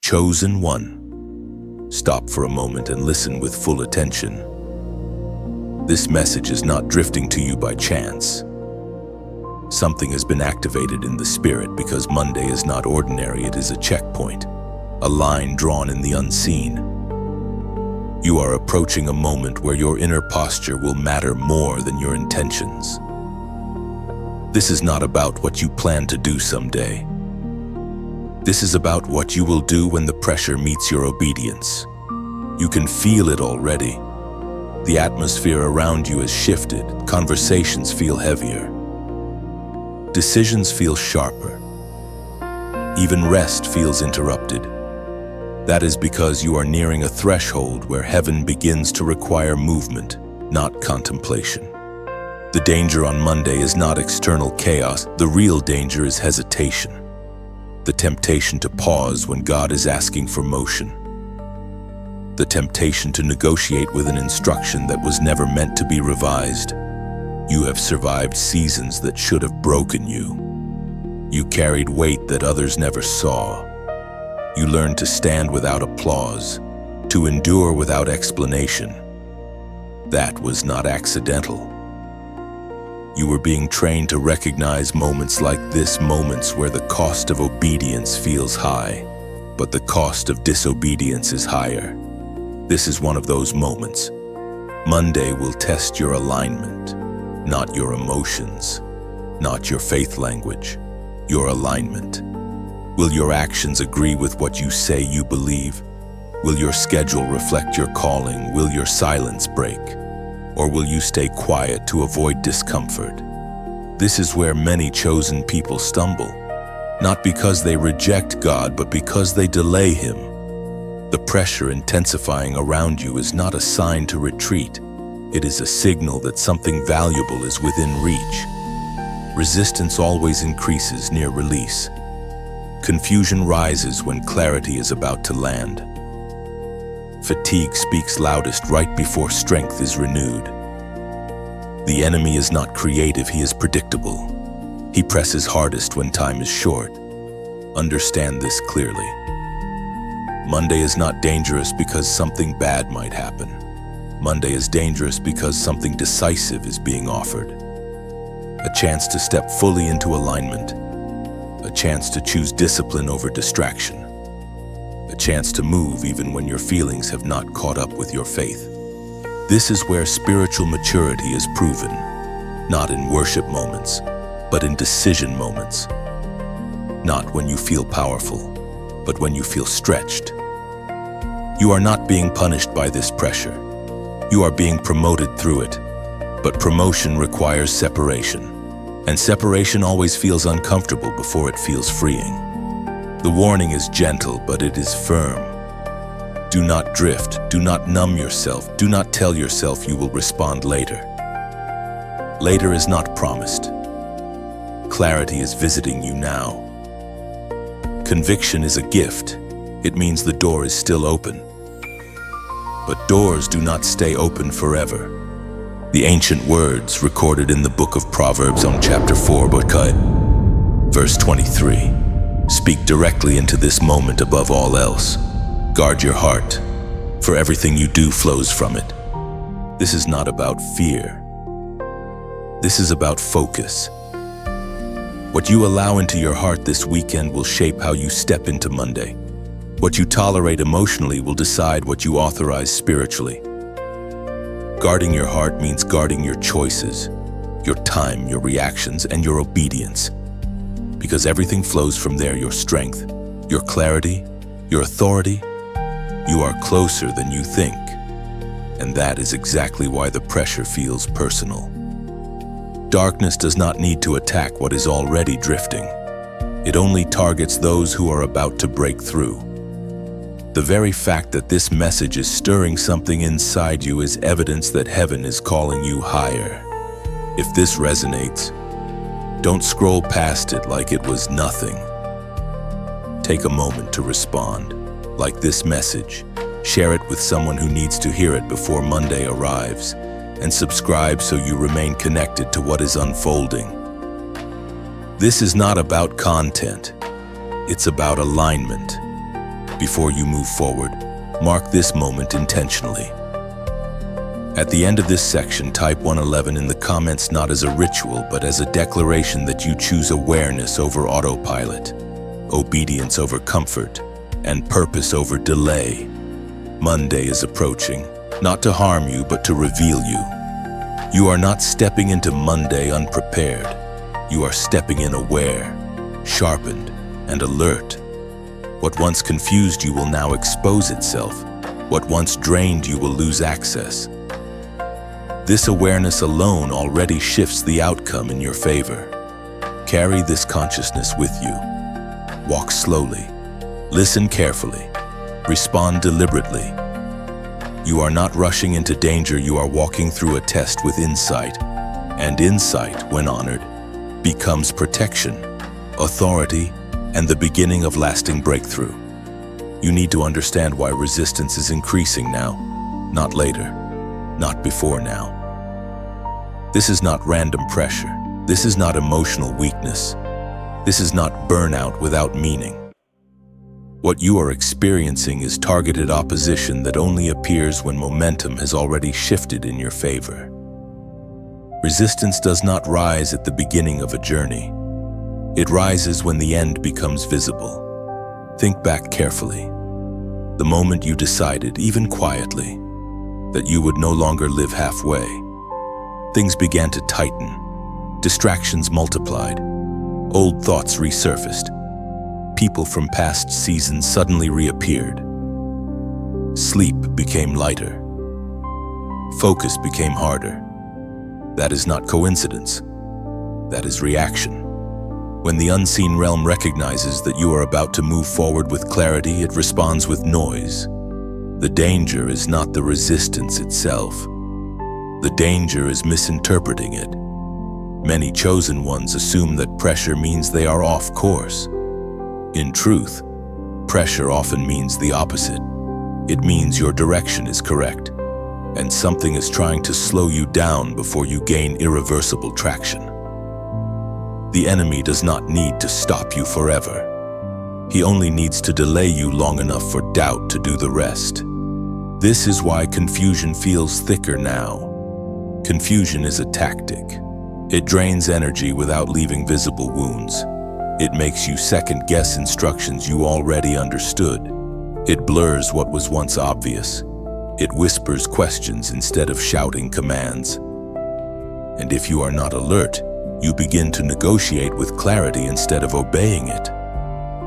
Chosen one. Stop for a moment and listen with full attention. This message is not drifting to you by chance. Something has been activated in the spirit because Monday is not ordinary, it is a checkpoint, a line drawn in the unseen. You are approaching a moment where your inner posture will matter more than your intentions. This is not about what you plan to do someday. This is about what you will do when the pressure meets your obedience. You can feel it already. The atmosphere around you has shifted, conversations feel heavier. Decisions feel sharper. Even rest feels interrupted. That is because you are nearing a threshold where heaven begins to require movement, not contemplation. The danger on Monday is not external chaos. The real danger is hesitation. The temptation to pause when God is asking for motion. The temptation to negotiate with an instruction that was never meant to be revised. You have survived seasons that should have broken you. You carried weight that others never saw. You learned to stand without applause, to endure without explanation. That was not accidental. You were being trained to recognize moments like this, moments where the cost of obedience feels high, but the cost of disobedience is higher. This is one of those moments. Monday will test your alignment, not your emotions, not your faith language, your alignment. Will your actions agree with what you say you believe? Will your schedule reflect your calling? Will your silence break? Or will you stay quiet to avoid discomfort? This is where many chosen people stumble, not because they reject God, but because they delay Him. The pressure intensifying around you is not a sign to retreat. It is a signal that something valuable is within reach. Resistance always increases near release. Confusion rises when clarity is about to land. Fatigue speaks loudest right before strength is renewed. The enemy is not creative, he is predictable. He presses hardest when time is short. Understand this clearly. Monday is not dangerous because something bad might happen. Monday is dangerous because something decisive is being offered. A chance to step fully into alignment. A chance to choose discipline over distraction. A chance to move even when your feelings have not caught up with your faith. This is where spiritual maturity is proven, not in worship moments, but in decision moments. Not when you feel powerful, but when you feel stretched. You are not being punished by this pressure. You are being promoted through it. But promotion requires separation, and separation always feels uncomfortable before it feels freeing. The warning is gentle, but it is firm. Do not drift, do not numb yourself, do not tell yourself you will respond later. Later is not promised. Clarity is visiting you now. Conviction is a gift. It means the door is still open. But doors do not stay open forever. The ancient words recorded in the book of Proverbs on chapter 4, verse 23. Speak directly into this moment above all else. Guard your heart, for everything you do flows from it. This is not about fear. This is about focus. What you allow into your heart this weekend will shape how you step into Monday. What you tolerate emotionally will decide what you authorize spiritually. Guarding your heart means guarding your choices, your time, your reactions, and your obedience. Because everything flows from there, your strength, your clarity, your authority. You are closer than you think. And that is exactly why the pressure feels personal. Darkness does not need to attack what is already drifting. It only targets those who are about to break through. The very fact that this message is stirring something inside you is evidence that heaven is calling you higher. If this resonates, don't scroll past it like it was nothing. Take a moment to respond. Like this message, share it with someone who needs to hear it before Monday arrives, and subscribe so you remain connected to what is unfolding. This is not about content. It's about alignment. Before you move forward, mark this moment intentionally. At the end of this section, type 111 in the comments, not as a ritual, but as a declaration that you choose awareness over autopilot, obedience over comfort, and purpose over delay. Monday is approaching, not to harm you, but to reveal you. You are not stepping into Monday unprepared. You are stepping in aware, sharpened, and alert. What once confused you will now expose itself. What once drained you will lose access. This awareness alone already shifts the outcome in your favor. Carry this consciousness with you. Walk slowly. Listen carefully. Respond deliberately. You are not rushing into danger, you are walking through a test with insight. And insight, when honored, becomes protection, authority, and the beginning of lasting breakthrough. You need to understand why resistance is increasing now, not later, not before now. This is not random pressure. This is not emotional weakness. This is not burnout without meaning. What you are experiencing is targeted opposition that only appears when momentum has already shifted in your favor. Resistance does not rise at the beginning of a journey. It rises when the end becomes visible. Think back carefully. The moment you decided, even quietly, that you would no longer live halfway. Things began to tighten. Distractions multiplied. Old thoughts resurfaced. People from past seasons suddenly reappeared. Sleep became lighter. Focus became harder. That is not coincidence. That is reaction. When the unseen realm recognizes that you are about to move forward with clarity, it responds with noise. The danger is not the resistance itself. The danger is misinterpreting it. Many chosen ones assume that pressure means they are off course. In truth, pressure often means the opposite. It means your direction is correct, and something is trying to slow you down before you gain irreversible traction. The enemy does not need to stop you forever. He only needs to delay you long enough for doubt to do the rest. This is why confusion feels thicker now. Confusion is a tactic. It drains energy without leaving visible wounds. It makes you second-guess instructions you already understood. It blurs what was once obvious. It whispers questions instead of shouting commands. And if you are not alert, you begin to negotiate with clarity instead of obeying it.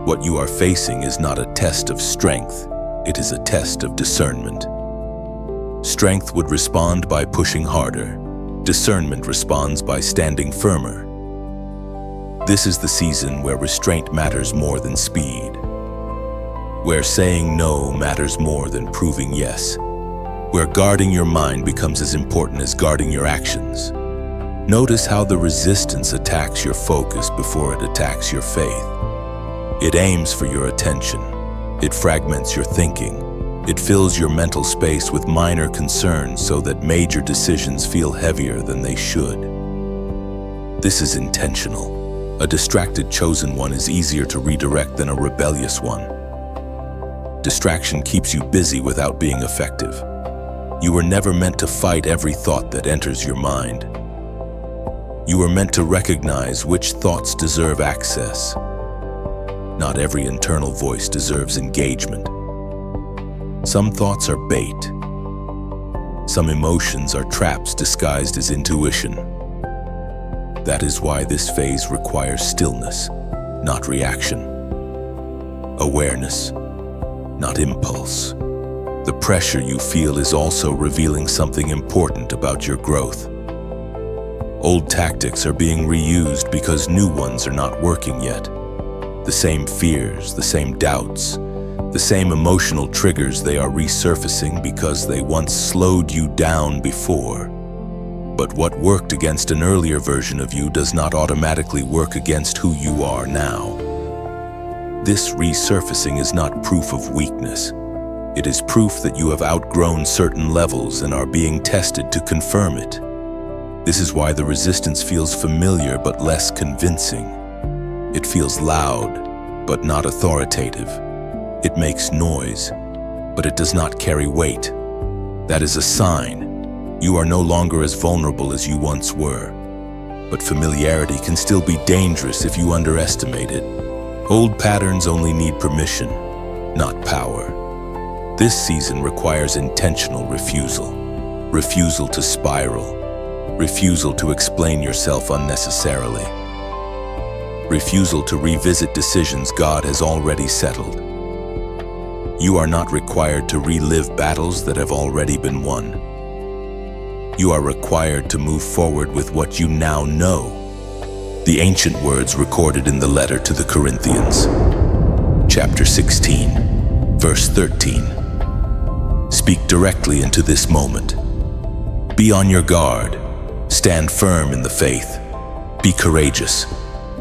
What you are facing is not a test of strength. It is a test of discernment. Strength would respond by pushing harder. Discernment responds by standing firmer. This is the season where restraint matters more than speed. Where saying no matters more than proving yes. Where guarding your mind becomes as important as guarding your actions. Notice how the resistance attacks your focus before it attacks your faith. It aims for your attention. It fragments your thinking. It fills your mental space with minor concerns so that major decisions feel heavier than they should. This is intentional. A distracted chosen one is easier to redirect than a rebellious one. Distraction keeps you busy without being effective. You were never meant to fight every thought that enters your mind. You were meant to recognize which thoughts deserve access. Not every internal voice deserves engagement. Some thoughts are bait. Some emotions are traps disguised as intuition. That is why this phase requires stillness, not reaction. Awareness, not impulse. The pressure you feel is also revealing something important about your growth. Old tactics are being reused because new ones are not working yet. The same fears, the same doubts, the same emotional triggers, they are resurfacing because they once slowed you down before. But what worked against an earlier version of you does not automatically work against who you are now. This resurfacing is not proof of weakness. It is proof that you have outgrown certain levels and are being tested to confirm it. This is why the resistance feels familiar but less convincing. It feels loud, but not authoritative. It makes noise, but it does not carry weight. That is a sign. You are no longer as vulnerable as you once were. But familiarity can still be dangerous if you underestimate it. Old patterns only need permission, not power. This season requires intentional refusal. Refusal to spiral. Refusal to explain yourself unnecessarily. Refusal to revisit decisions God has already settled. You are not required to relive battles that have already been won. You are required to move forward with what you now know. The ancient words recorded in the letter to the Corinthians, chapter 16, verse 13. Speak directly into this moment. Be on your guard. Stand firm in the faith. Be courageous.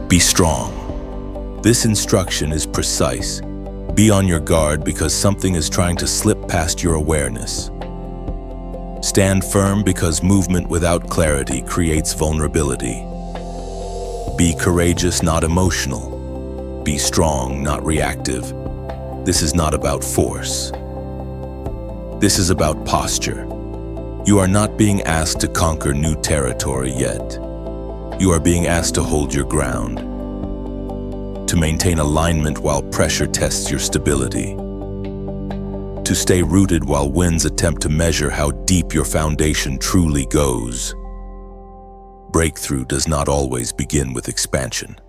Be strong. This instruction is precise. Be on your guard because something is trying to slip past your awareness. Stand firm because movement without clarity creates vulnerability. Be courageous, not emotional. Be strong, not reactive. This is not about force. This is about posture. You are not being asked to conquer new territory yet. You are being asked to hold your ground, to maintain alignment while pressure tests your stability, to stay rooted while winds attempt to measure how deep your foundation truly goes. Breakthrough does not always begin with expansion.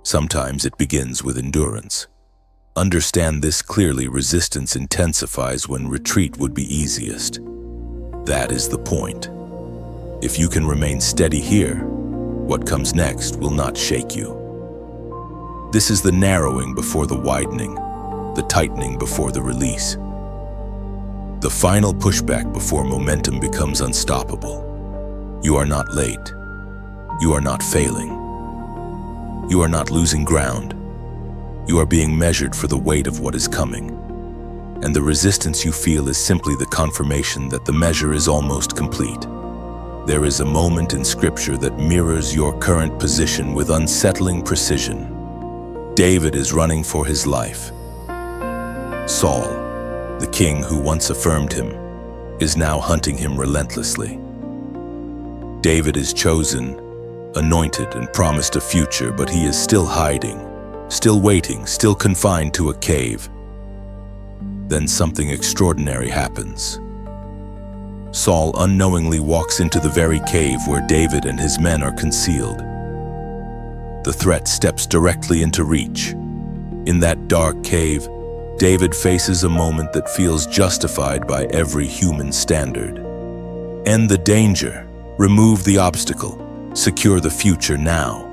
Sometimes it begins with endurance. Understand this clearly. Resistance intensifies when retreat would be easiest. That is the point. If you can remain steady here, what comes next will not shake you. This is the narrowing before the widening, the tightening before the release. The final pushback before momentum becomes unstoppable. You are not late. You are not failing. You are not losing ground. You are being measured for the weight of what is coming. And the resistance you feel is simply the confirmation that the measure is almost complete. There is a moment in Scripture that mirrors your current position with unsettling precision. David is running for his life. Saul, the king who once affirmed him, is now hunting him relentlessly. David is chosen, anointed, and promised a future, but he is still hiding, still waiting, still confined to a cave. Then something extraordinary happens. Saul unknowingly walks into the very cave where David and his men are concealed. The threat steps directly into reach. In that dark cave, David faces a moment that feels justified by every human standard. End the danger, remove the obstacle, secure the future now.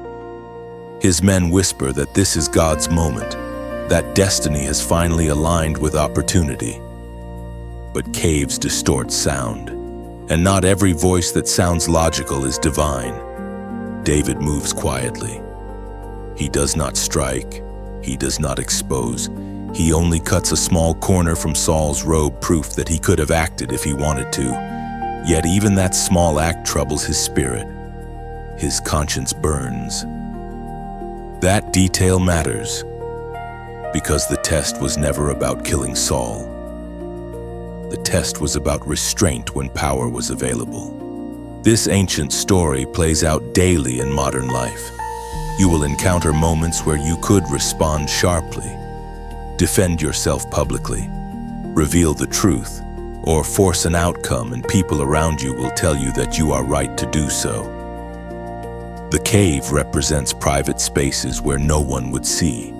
His men whisper that this is God's moment, that destiny has finally aligned with opportunity. But caves distort sound, and not every voice that sounds logical is divine. David moves quietly. He does not strike, he does not expose, he only cuts a small corner from Saul's robe, proof that he could have acted if he wanted to. Yet even that small act troubles his spirit. His conscience burns. That detail matters, because the test was never about killing Saul. The test was about restraint when power was available. This ancient story plays out daily in modern life. You will encounter moments where you could respond sharply, defend yourself publicly, reveal the truth, or force an outcome, and people around you will tell you that you are right to do so. The cave represents private spaces where no one would see,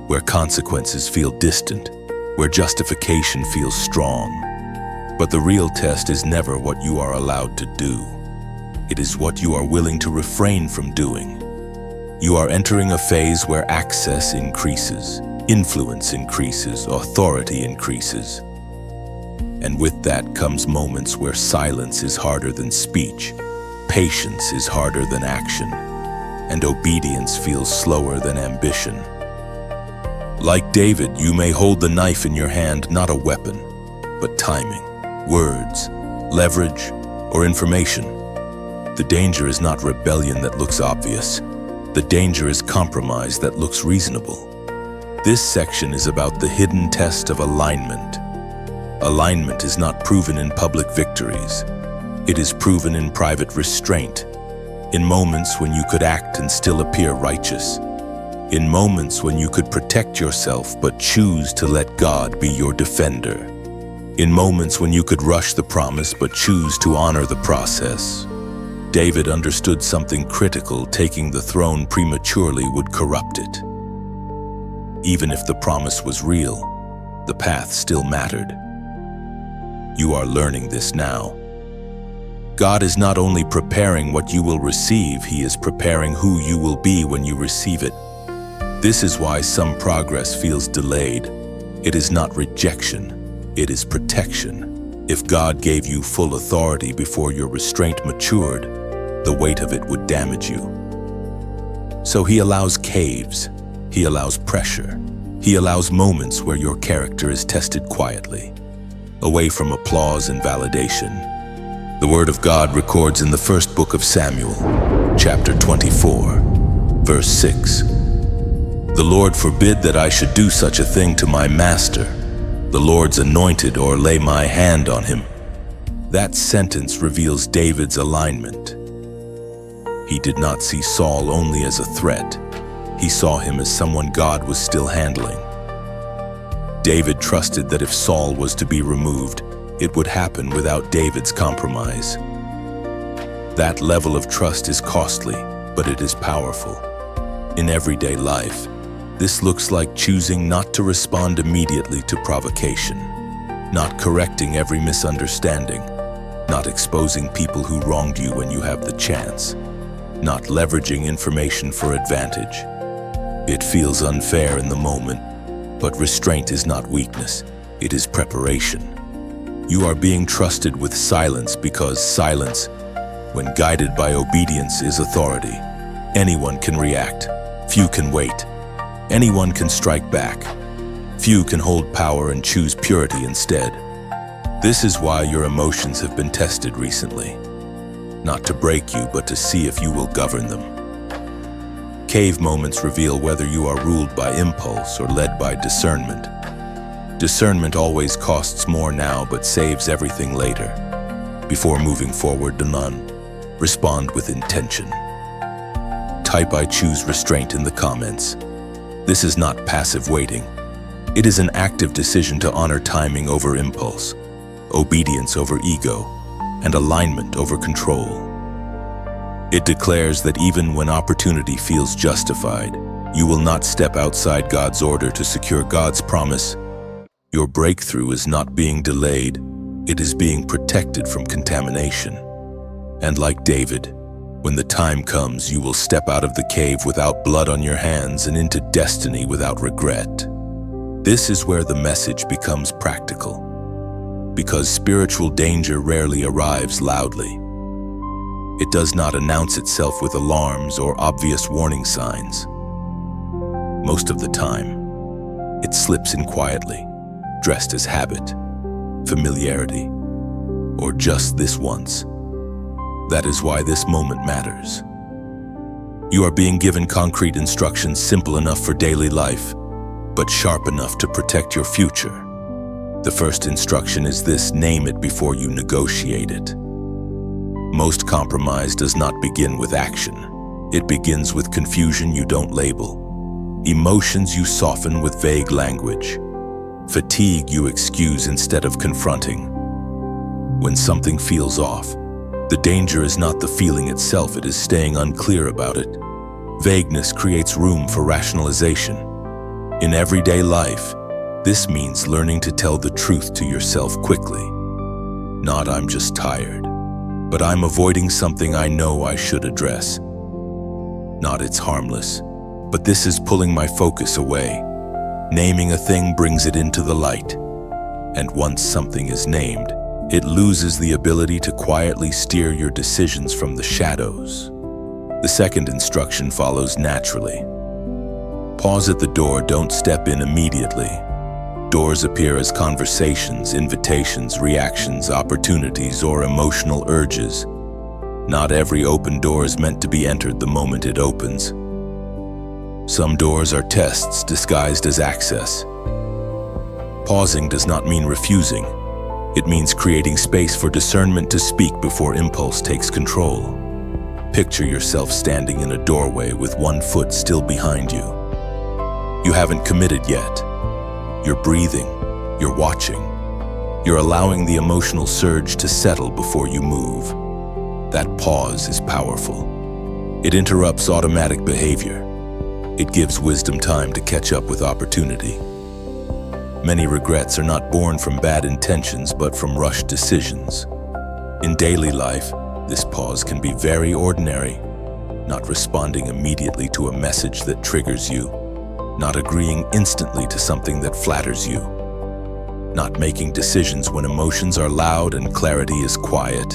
where consequences feel distant, where justification feels strong. But the real test is never what you are allowed to do. It is what you are willing to refrain from doing. You are entering a phase where access increases, influence increases, authority increases. And with that comes moments where silence is harder than speech, patience is harder than action, and obedience feels slower than ambition. Like David, you may hold the knife in your hand, not a weapon, but timing, words, leverage, or information. The danger is not rebellion that looks obvious. The danger is compromise that looks reasonable. This section is about the hidden test of alignment. Alignment is not proven in public victories. It is proven in private restraint, in moments when you could act and still appear righteous, in moments when you could protect yourself but choose to let God be your defender, in moments when you could rush the promise but choose to honor the process. David understood something critical: taking the throne prematurely would corrupt it. Even if the promise was real, the path still mattered. You are learning this now. God is not only preparing what you will receive, He is preparing who you will be when you receive it. This is why some progress feels delayed. It is not rejection, it is protection. If God gave you full authority before your restraint matured, the weight of it would damage you. So He allows caves, He allows pressure, He allows moments where your character is tested quietly, away from applause and validation. The Word of God records in the first book of Samuel, chapter 24, verse 6, "The Lord forbid that I should do such a thing to my master, the Lord's anointed, or lay my hand on him." That sentence reveals David's alignment. He did not see Saul only as a threat. He saw him as someone God was still handling. David trusted that if Saul was to be removed, it would happen without David's compromise. That level of trust is costly, but it is powerful. In everyday life, this looks like choosing not to respond immediately to provocation, not correcting every misunderstanding, not exposing people who wronged you when you have the chance, not leveraging information for advantage. It feels unfair in the moment, but restraint is not weakness, it is preparation. You are being trusted with silence because silence, when guided by obedience, is authority. Anyone can react, few can wait. Anyone can strike back, few can hold power and choose purity instead. This is why your emotions have been tested recently. Not to break you, but to see if you will govern them. Cave moments reveal whether you are ruled by impulse or led by discernment. Discernment always costs more now but saves everything later. Before moving forward to none, respond with intention. Type "I choose restraint" in the comments. This is not passive waiting. It is an active decision to honor timing over impulse, obedience over ego, and alignment over control. It declares that even when opportunity feels justified, you will not step outside God's order to secure God's promise. Your breakthrough is not being delayed, it is being protected from contamination. And like David, when the time comes, you will step out of the cave without blood on your hands and into destiny without regret. This is where the message becomes practical, because spiritual danger rarely arrives loudly. It does not announce itself with alarms or obvious warning signs. Most of the time, it slips in quietly, dressed as habit, familiarity, or just this once. That is why this moment matters. You are being given concrete instructions simple enough for daily life, but sharp enough to protect your future. The first instruction is this: name it before you negotiate it. Most compromise does not begin with action. It begins with confusion you don't label, emotions you soften with vague language, fatigue you excuse instead of confronting. When something feels off, the danger is not the feeling itself, it is staying unclear about it. Vagueness creates room for rationalization. In everyday life, this means learning to tell the truth to yourself quickly. Not "I'm just tired," but "I'm avoiding something I know I should address." Not "it's harmless," but "this is pulling my focus away." Naming a thing brings it into the light. And once something is named, it loses the ability to quietly steer your decisions from the shadows. The second instruction follows naturally. Pause at the door, don't step in immediately. Doors appear as conversations, invitations, reactions, opportunities, or emotional urges. Not every open door is meant to be entered the moment it opens. Some doors are tests disguised as access. Pausing does not mean refusing. It means creating space for discernment to speak before impulse takes control. Picture yourself standing in a doorway with one foot still behind you. You haven't committed yet. You're breathing. You're watching. You're allowing the emotional surge to settle before you move. That pause is powerful. It interrupts automatic behavior. It gives wisdom time to catch up with opportunity. Many regrets are not born from bad intentions, but from rushed decisions. In daily life, this pause can be very ordinary. Not responding immediately to a message that triggers you. Not agreeing instantly to something that flatters you. Not making decisions when emotions are loud and clarity is quiet.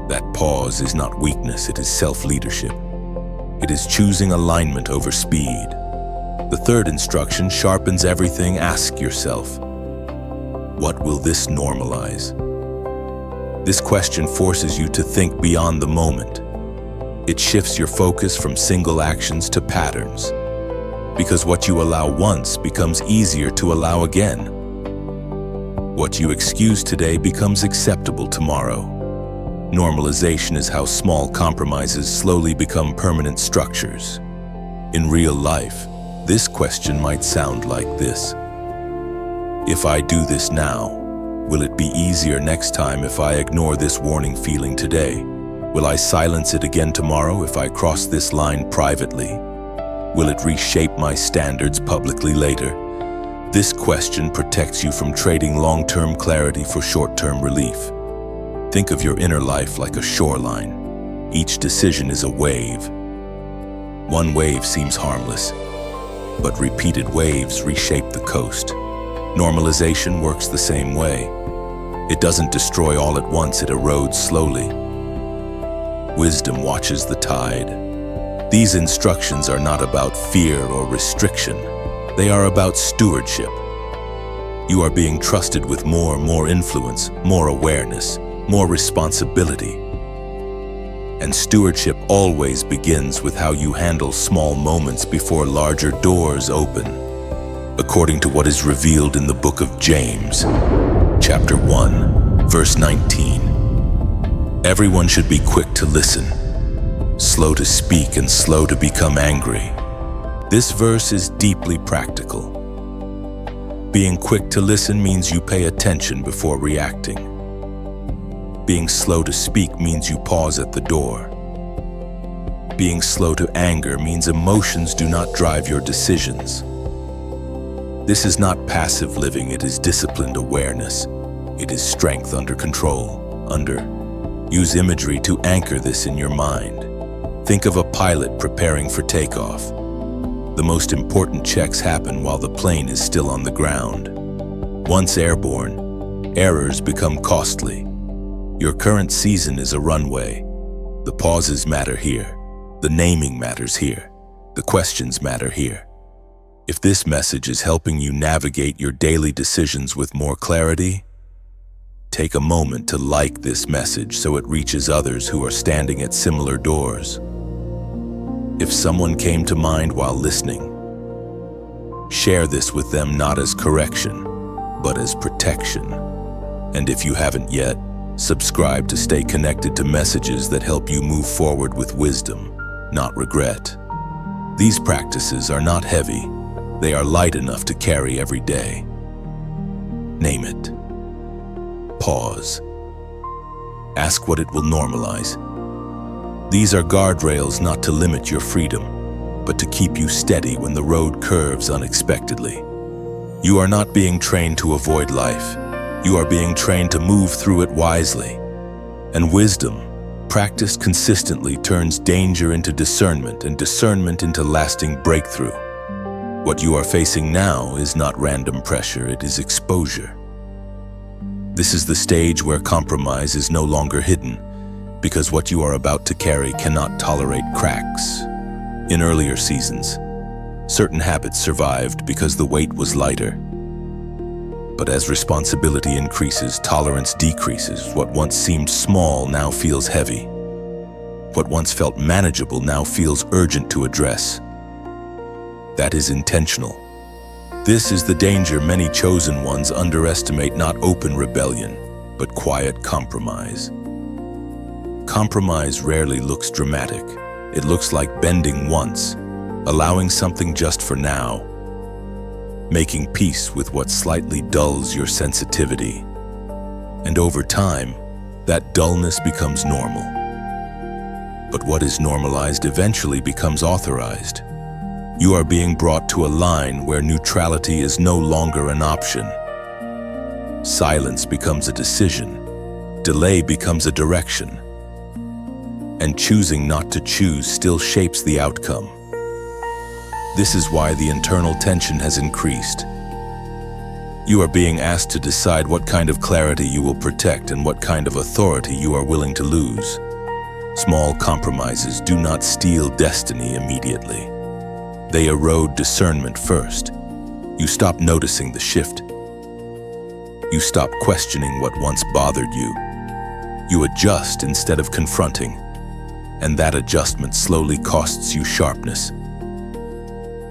That pause is not weakness, it is self-leadership. It is choosing alignment over speed. The third instruction sharpens everything. Ask yourself, what will this normalize? This question forces you to think beyond the moment. It shifts your focus from single actions to patterns. Because what you allow once becomes easier to allow again. What you excuse today becomes acceptable tomorrow. Normalization is how small compromises slowly become permanent structures. In real life, this question might sound like this. If I do this now, will it be easier next time if I ignore this warning feeling today? Will I silence it again tomorrow if I cross this line privately? Will it reshape my standards publicly later? This question protects you from trading long-term clarity for short-term relief. Think of your inner life like a shoreline. Each decision is a wave. One wave seems harmless, but repeated waves reshape the coast. Normalization works the same way. It doesn't destroy all at once, it erodes slowly. Wisdom watches the tide. These instructions are not about fear or restriction. They are about stewardship. You are being trusted with more influence, more awareness, more responsibility. And stewardship always begins with how you handle small moments before larger doors open. According to what is revealed in the book of James, chapter 1, verse 19, everyone should be quick to listen, slow to speak, and slow to become angry. This verse is deeply practical. Being quick to listen means you pay attention before reacting. Being slow to speak means you pause at the door. Being slow to anger means emotions do not drive your decisions. This is not passive living, it is disciplined awareness. It is strength under control. Use imagery to anchor this in your mind. Think of a pilot preparing for takeoff. The most important checks happen while the plane is still on the ground. Once airborne, errors become costly. Your current season is a runway. The pauses matter here. The naming matters here. The questions matter here. If this message is helping you navigate your daily decisions with more clarity, take a moment to like this message so it reaches others who are standing at similar doors. If someone came to mind while listening, share this with them not as correction, but as protection. And if you haven't yet, subscribe to stay connected to messages that help you move forward with wisdom, not regret. These practices are not heavy. They are light enough to carry every day. Name it. Pause. Ask what it will normalize. These are guardrails not to limit your freedom, but to keep you steady when the road curves unexpectedly. You are not being trained to avoid life. You are being trained to move through it wisely. And wisdom, practiced consistently, turns danger into discernment and discernment into lasting breakthrough. What you are facing now is not random pressure, it is exposure. This is the stage where compromise is no longer hidden, because what you are about to carry cannot tolerate cracks. In earlier seasons, certain habits survived because the weight was lighter. But as responsibility increases, tolerance decreases. What once seemed small now feels heavy. What once felt manageable now feels urgent to address. that is intentional. This is the danger many chosen ones underestimate: not open rebellion, but quiet compromise. Compromise rarely looks dramatic. It looks like bending once, allowing something just for now, making peace with what slightly dulls your sensitivity. And over time, that dullness becomes normal. But what is normalized eventually becomes authorized. You are being brought to a line where neutrality is no longer an option. Silence becomes a decision. Delay becomes a direction. And choosing not to choose still shapes the outcome. This is why the internal tension has increased. You are being asked to decide what kind of clarity you will protect and what kind of authority you are willing to lose. Small compromises do not steal destiny immediately. They erode discernment first. You stop noticing the shift. You stop questioning what once bothered you. You adjust instead of confronting, and that adjustment slowly costs you sharpness.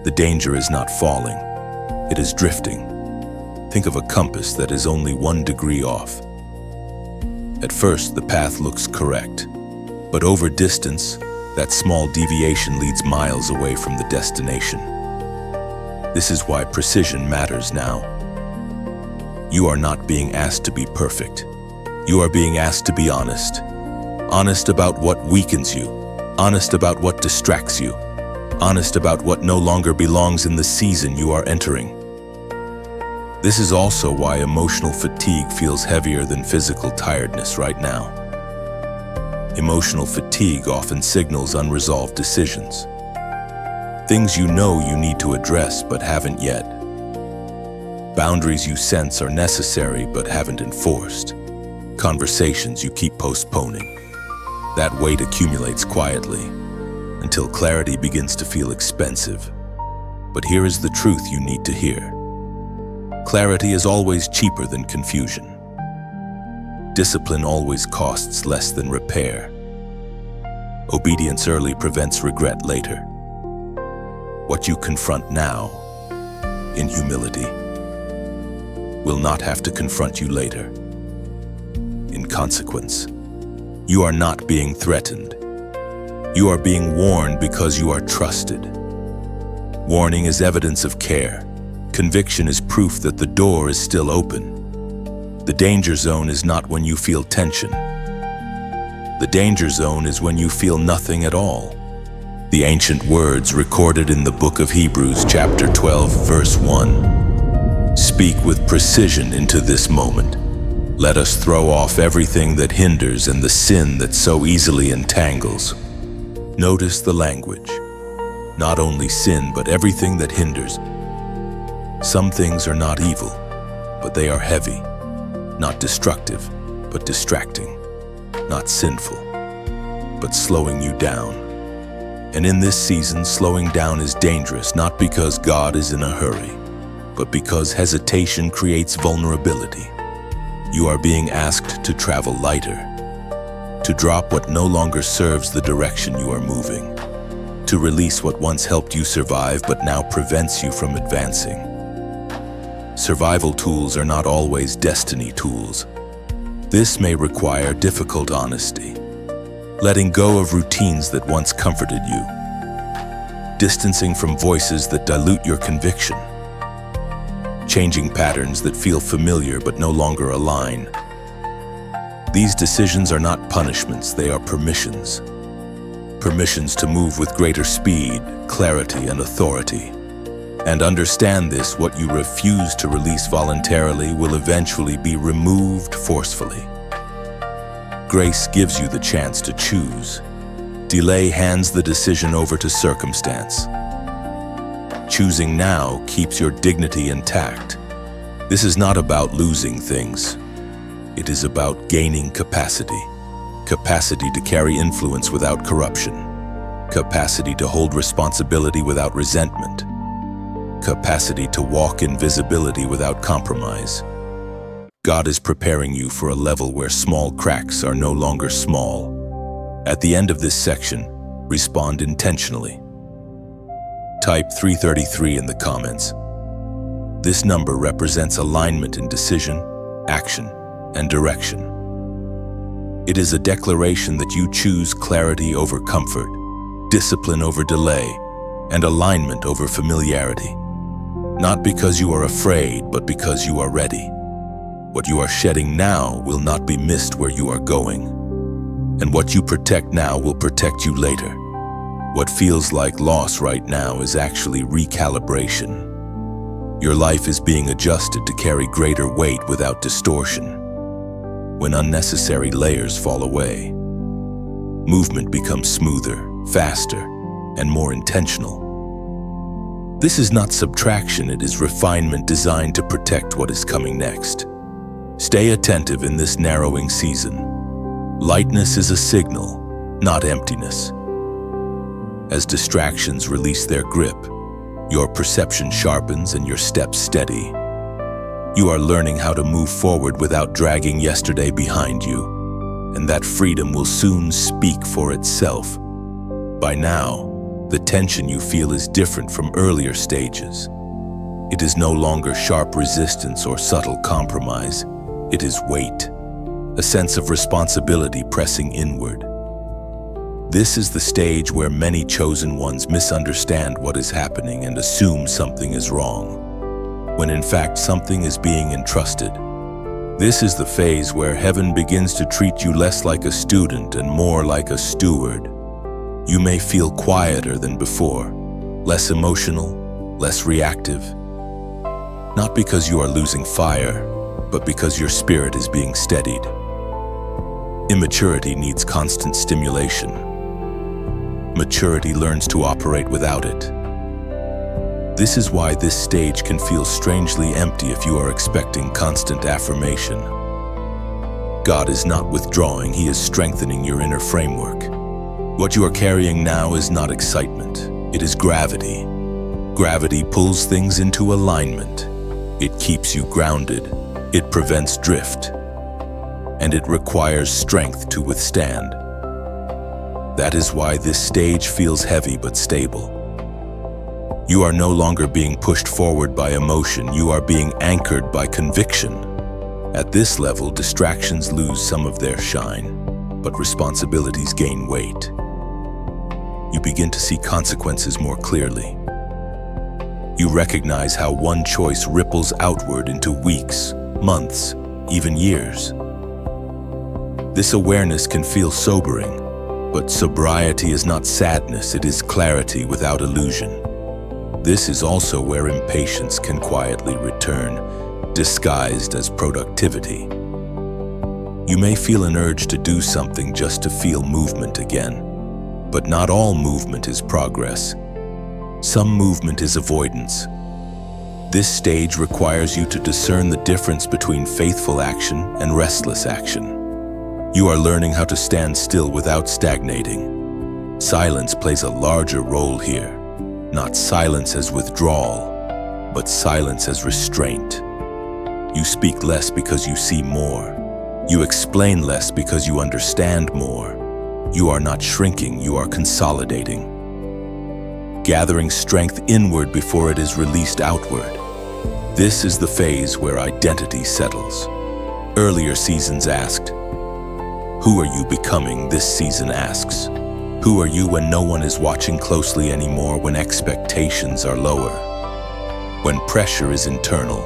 The danger is not falling, it is drifting. Think of a compass that is only 1 degree off. At first, the path looks correct, but over distance, that small deviation leads miles away from the destination. This is why precision matters now. You are not being asked to be perfect. You are being asked to be honest. Honest about what weakens you. Honest about what distracts you. Honest about what no longer belongs in the season you are entering. This is also why emotional fatigue feels heavier than physical tiredness right now. Emotional fatigue often signals unresolved decisions. Things you know you need to address but haven't yet. Boundaries you sense are necessary but haven't enforced. Conversations you keep postponing. That weight accumulates quietly until clarity begins to feel expensive. But here is the truth you need to hear. Clarity is always cheaper than confusion. Discipline always costs less than repair. Obedience early prevents regret later. What you confront now, in humility, will not have to confront you later. In consequence, you are not being threatened. You are being warned because you are trusted. Warning is evidence of care. Conviction is proof that the door is still open. The danger zone is not when you feel tension. The danger zone is when you feel nothing at all. The ancient words recorded in the book of Hebrews, chapter 12, verse 1, speak with precision into this moment. Let us throw off everything that hinders and the sin that so easily entangles. Notice the language. Not only sin, but everything that hinders. Some things are not evil, but they are heavy. Not destructive, but distracting. Not sinful, but slowing you down. And in this season, slowing down is dangerous, not because God is in a hurry, but because hesitation creates vulnerability. You are being asked to travel lighter, to drop what no longer serves the direction you are moving, to release what once helped you survive but now prevents you from advancing. Survival tools are not always destiny tools. This may require difficult honesty, letting go of routines that once comforted you, distancing from voices that dilute your conviction, changing patterns that feel familiar but no longer align. These decisions are not punishments, they are permissions. Permissions to move with greater speed, clarity, and authority. And understand this: what you refuse to release voluntarily will eventually be removed forcefully. Grace gives you the chance to choose. Delay hands the decision over to circumstance. Choosing now keeps your dignity intact. This is not about losing things. It is about gaining capacity. Capacity to carry influence without corruption. Capacity to hold responsibility without resentment. Capacity to walk in visibility without compromise. God is preparing you for a level where small cracks are no longer small. At the end of this section, respond intentionally. Type 333 in the comments. This number represents alignment in decision, action, and direction. It is a declaration that you choose clarity over comfort, discipline over delay, and alignment over familiarity. Not because you are afraid, but because you are ready. What you are shedding now will not be missed where you are going. And what you protect now will protect you later. What feels like loss right now is actually recalibration. Your life is being adjusted to carry greater weight without distortion. When unnecessary layers fall away, movement becomes smoother, faster, and more intentional. This is not subtraction, it is refinement designed to protect what is coming next. Stay attentive in this narrowing season. Lightness is a signal, not emptiness. As distractions release their grip, your perception sharpens and your steps steady. You are learning how to move forward without dragging yesterday behind you, and that freedom will soon speak for itself. By now, the tension you feel is different from earlier stages. It is no longer sharp resistance or subtle compromise. It is weight, a sense of responsibility pressing inward. This is the stage where many chosen ones misunderstand what is happening and assume something is wrong, when in fact something is being entrusted. This is the phase where heaven begins to treat you less like a student and more like a steward. You may feel quieter than before, less emotional, less reactive. Not because you are losing fire, but because your spirit is being steadied. Immaturity needs constant stimulation. Maturity learns to operate without it. This is why this stage can feel strangely empty if you are expecting constant affirmation. God is not withdrawing, He is strengthening your inner framework. What you are carrying now is not excitement, it is gravity. Gravity pulls things into alignment. It keeps you grounded, it prevents drift, and it requires strength to withstand. That is why this stage feels heavy but stable. You are no longer being pushed forward by emotion, you are being anchored by conviction. At this level, distractions lose some of their shine, but responsibilities gain weight. You begin to see consequences more clearly. You recognize how one choice ripples outward into weeks, months, even years. This awareness can feel sobering, but sobriety is not sadness, it is clarity without illusion. This is also where impatience can quietly return, disguised as productivity. You may feel an urge to do something just to feel movement again, but not all movement is progress. Some movement is avoidance. This stage requires you to discern the difference between faithful action and restless action. You are learning how to stand still without stagnating. Silence plays a larger role here. Not silence as withdrawal, but silence as restraint. You speak less because you see more. You explain less because you understand more. You are not shrinking, you are consolidating. Gathering strength inward before it is released outward. This is the phase where identity settles. Earlier seasons asked, "Who are you becoming?" This season asks, "Who are you when no one is watching closely anymore, when expectations are lower, when pressure is internal,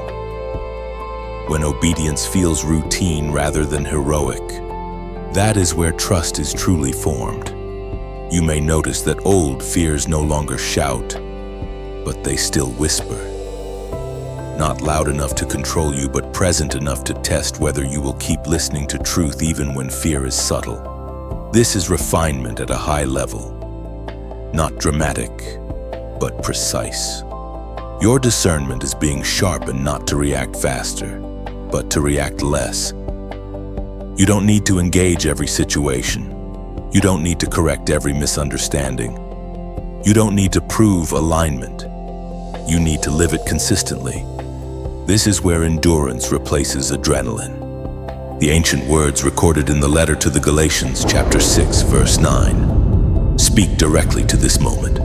when obedience feels routine rather than heroic?" That is where trust is truly formed. You may notice that old fears no longer shout, but they still whisper. Not loud enough to control you, but present enough to test whether you will keep listening to truth even when fear is subtle. This is refinement at a high level. Not dramatic, but precise. Your discernment is being sharpened not to react faster, but to react less. You don't need to engage every situation. You don't need to correct every misunderstanding. You don't need to prove alignment. You need to live it consistently. This is where endurance replaces adrenaline. The ancient words recorded in the letter to the Galatians, chapter 6, verse 9, speak directly to this moment.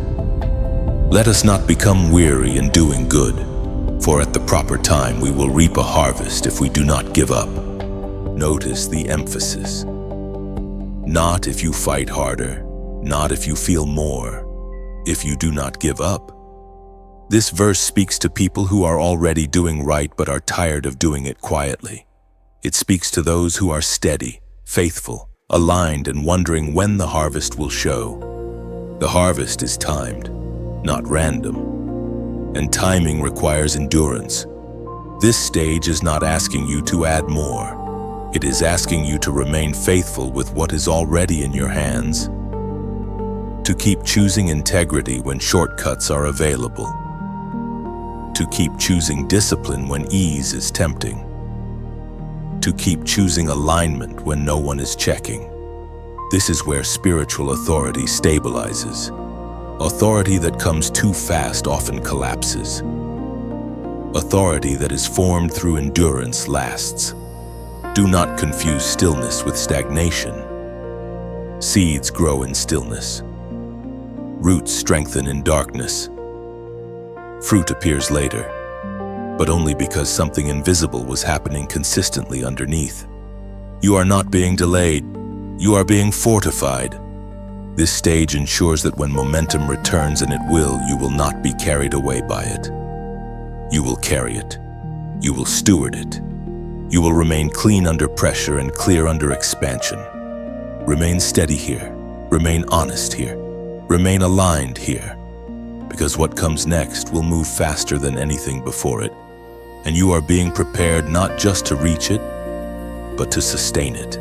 Let us not become weary in doing good, for at the proper time we will reap a harvest if we do not give up. Notice the emphasis. Not if you fight harder, not if you feel more, if you do not give up. This verse speaks to people who are already doing right but are tired of doing it quietly. It speaks to those who are steady, faithful, aligned, and wondering when the harvest will show. The harvest is timed, not random, and timing requires endurance. This stage is not asking you to add more. It is asking you to remain faithful with what is already in your hands, to keep choosing integrity when shortcuts are available, to keep choosing discipline when ease is tempting, to keep choosing alignment when no one is checking. This is where spiritual authority stabilizes. Authority that comes too fast often collapses. Authority that is formed through endurance lasts. Do not confuse stillness with stagnation. Seeds grow in stillness. Roots strengthen in darkness. Fruit appears later, but only because something invisible was happening consistently underneath. You are not being delayed. You are being fortified. This stage ensures that when momentum returns, and it will, you will not be carried away by it. You will carry it. You will steward it. You will remain clean under pressure and clear under expansion. Remain steady here. Remain honest here. Remain aligned here. Because what comes next will move faster than anything before it, and you are being prepared not just to reach it, but to sustain it.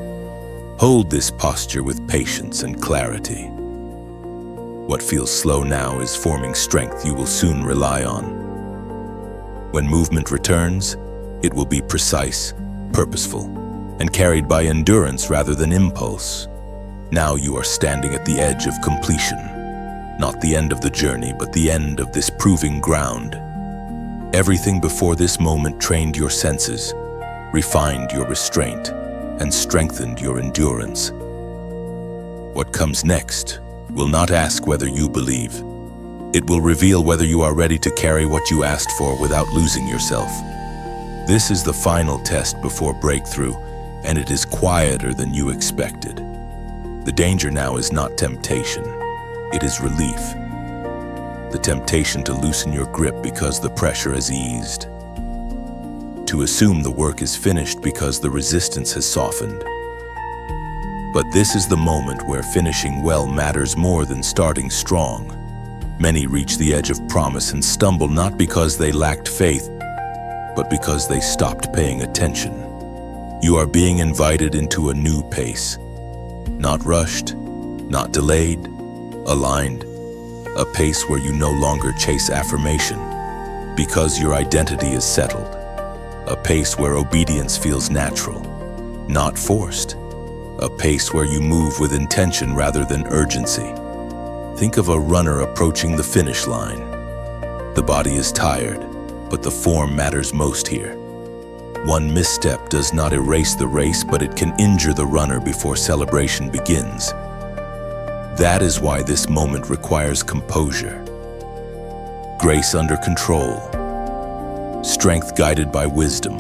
Hold this posture with patience and clarity. What feels slow now is forming strength you will soon rely on. When movement returns, it will be precise, purposeful, and carried by endurance rather than impulse. Now you are standing at the edge of completion. Not the end of the journey, but the end of this proving ground. Everything before this moment trained your senses, refined your restraint, and strengthened your endurance. What comes next will not ask whether you believe. It will reveal whether you are ready to carry what you asked for without losing yourself. This is the final test before breakthrough, and it is quieter than you expected. The danger now is not temptation. It is relief. The temptation to loosen your grip because the pressure has eased. To assume the work is finished because the resistance has softened. But this is the moment where finishing well matters more than starting strong. Many reach the edge of promise and stumble not because they lacked faith, but because they stopped paying attention. You are being invited into a new pace. Not rushed, not delayed, aligned. A pace where you no longer chase affirmation because your identity is settled. A pace where obedience feels natural, not forced. A pace where you move with intention rather than urgency. Think of a runner approaching the finish line. The body is tired, but the form matters most here. One misstep does not erase the race, but it can injure the runner before celebration begins. That is why this moment requires composure, grace under control, strength guided by wisdom.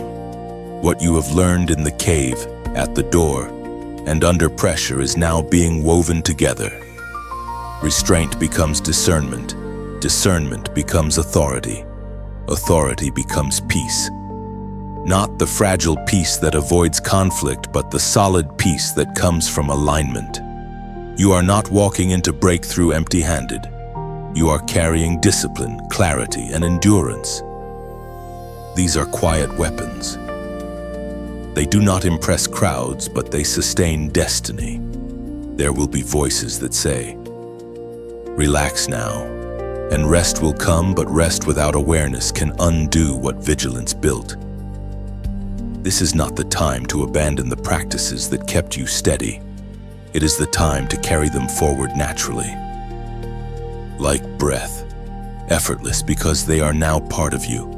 What you have learned in the cave, at the door, and under pressure is now being woven together. Restraint becomes discernment. Discernment becomes authority. Authority becomes peace. Not the fragile peace that avoids conflict, but the solid peace that comes from alignment. You are not walking into breakthrough empty-handed. You are carrying discipline, clarity, and endurance. These are quiet weapons. They do not impress crowds, but they sustain destiny. There will be voices that say, "Relax now," and rest will come, but rest without awareness can undo what vigilance built. This is not the time to abandon the practices that kept you steady. It is the time to carry them forward naturally. Like breath, effortless because they are now part of you.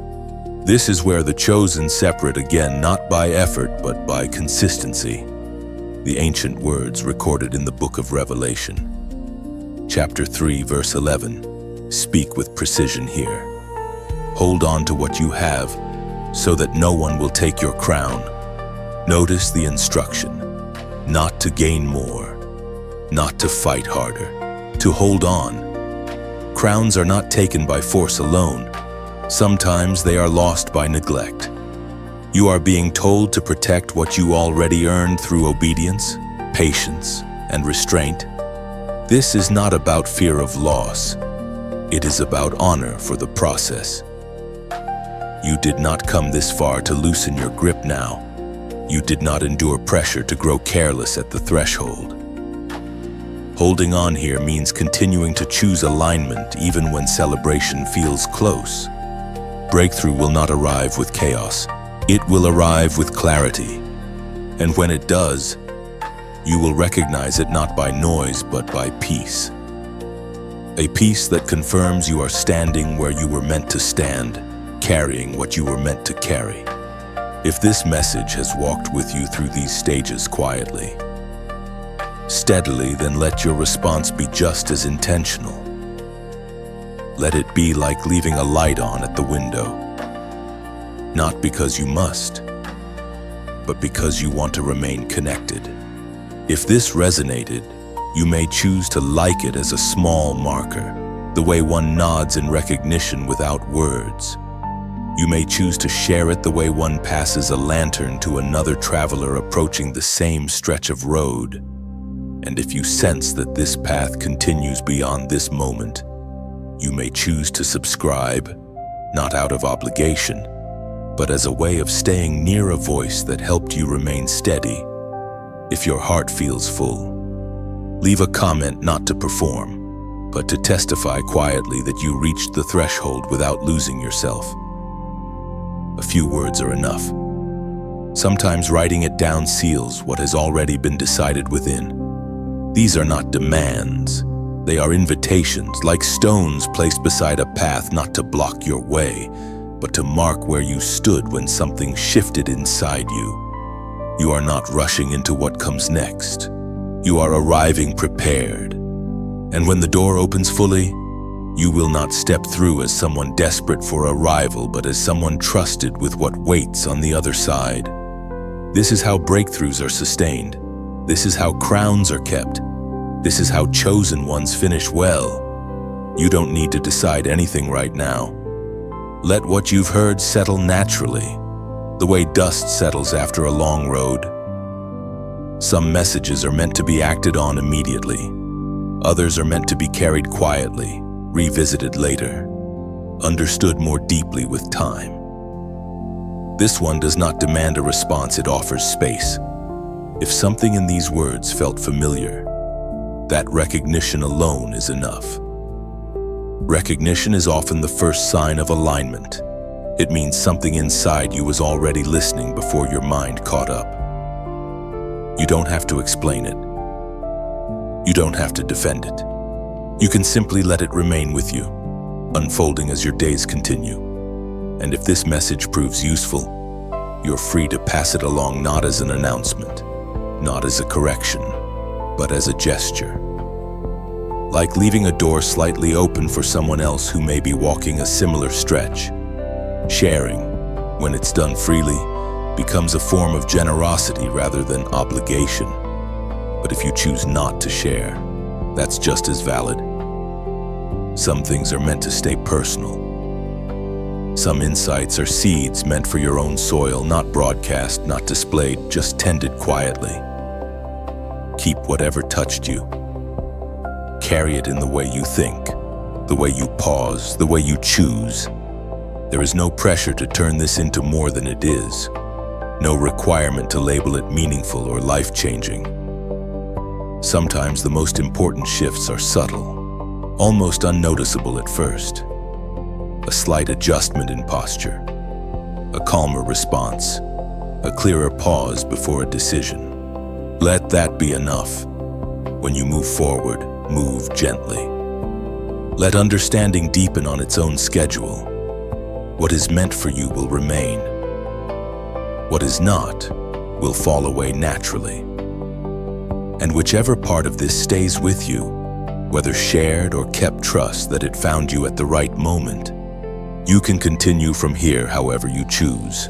This is where the chosen separate again, not by effort, but by consistency. The ancient words recorded in the book of Revelation. Chapter 3, verse 11. Speak with precision here. Hold on to what you have so that no one will take your crown. Notice the instruction: not to gain more, not to fight harder, to hold on. Crowns are not taken by force alone. Sometimes they are lost by neglect. You are being told to protect what you already earned through obedience, patience, and restraint. This is not about fear of loss. It is about honor for the process. You did not come this far to loosen your grip now. You did not endure pressure to grow careless at the threshold. Holding on here means continuing to choose alignment even when celebration feels close. Breakthrough will not arrive with chaos. It will arrive with clarity. And when it does, you will recognize it not by noise but by peace. A peace that confirms you are standing where you were meant to stand, carrying what you were meant to carry. If this message has walked with you through these stages quietly, steadily, then let your response be just as intentional. Let it be like leaving a light on at the window. Not because you must, but because you want to remain connected. If this resonated, you may choose to like it as a small marker, the way one nods in recognition without words. You may choose to share it the way one passes a lantern to another traveler approaching the same stretch of road. And if you sense that this path continues beyond this moment, you may choose to subscribe, not out of obligation, but as a way of staying near a voice that helped you remain steady. If your heart feels full, leave a comment not to perform, but to testify quietly that you reached the threshold without losing yourself. A few words are enough. Sometimes writing it down seals what has already been decided within. These are not demands. They are invitations, like stones placed beside a path, not to block your way, but to mark where you stood when something shifted inside you. You are not rushing into what comes next. You are arriving prepared. And when the door opens fully, you will not step through as someone desperate for arrival, but as someone trusted with what waits on the other side. This is how breakthroughs are sustained. This is how crowns are kept. This is how chosen ones finish well. You don't need to decide anything right now. Let what you've heard settle naturally, the way dust settles after a long road. Some messages are meant to be acted on immediately. Others are meant to be carried quietly, revisited later, understood more deeply with time. This one does not demand a response, it offers space. If something in these words felt familiar, that recognition alone is enough. Recognition is often the first sign of alignment. It means something inside you was already listening before your mind caught up. You don't have to explain it. You don't have to defend it. You can simply let it remain with you, unfolding as your days continue. And if this message proves useful, you're free to pass it along not as an announcement, not as a correction, but as a gesture. Like leaving a door slightly open for someone else who may be walking a similar stretch. Sharing, when it's done freely, becomes a form of generosity rather than obligation. But if you choose not to share, that's just as valid. Some things are meant to stay personal. Some insights are seeds meant for your own soil, not broadcast, not displayed, just tended quietly. Keep whatever touched you. Carry it in the way you think, the way you pause, the way you choose. There is no pressure to turn this into more than it is. No requirement to label it meaningful or life-changing. Sometimes the most important shifts are subtle, almost unnoticeable at first. A slight adjustment in posture, a calmer response, a clearer pause before a decision. Let that be enough. When you move forward, move gently. Let understanding deepen on its own schedule. What is meant for you will remain. What is not will fall away naturally. And whichever part of this stays with you, whether shared or kept, trust that it found you at the right moment. You can continue from here however you choose.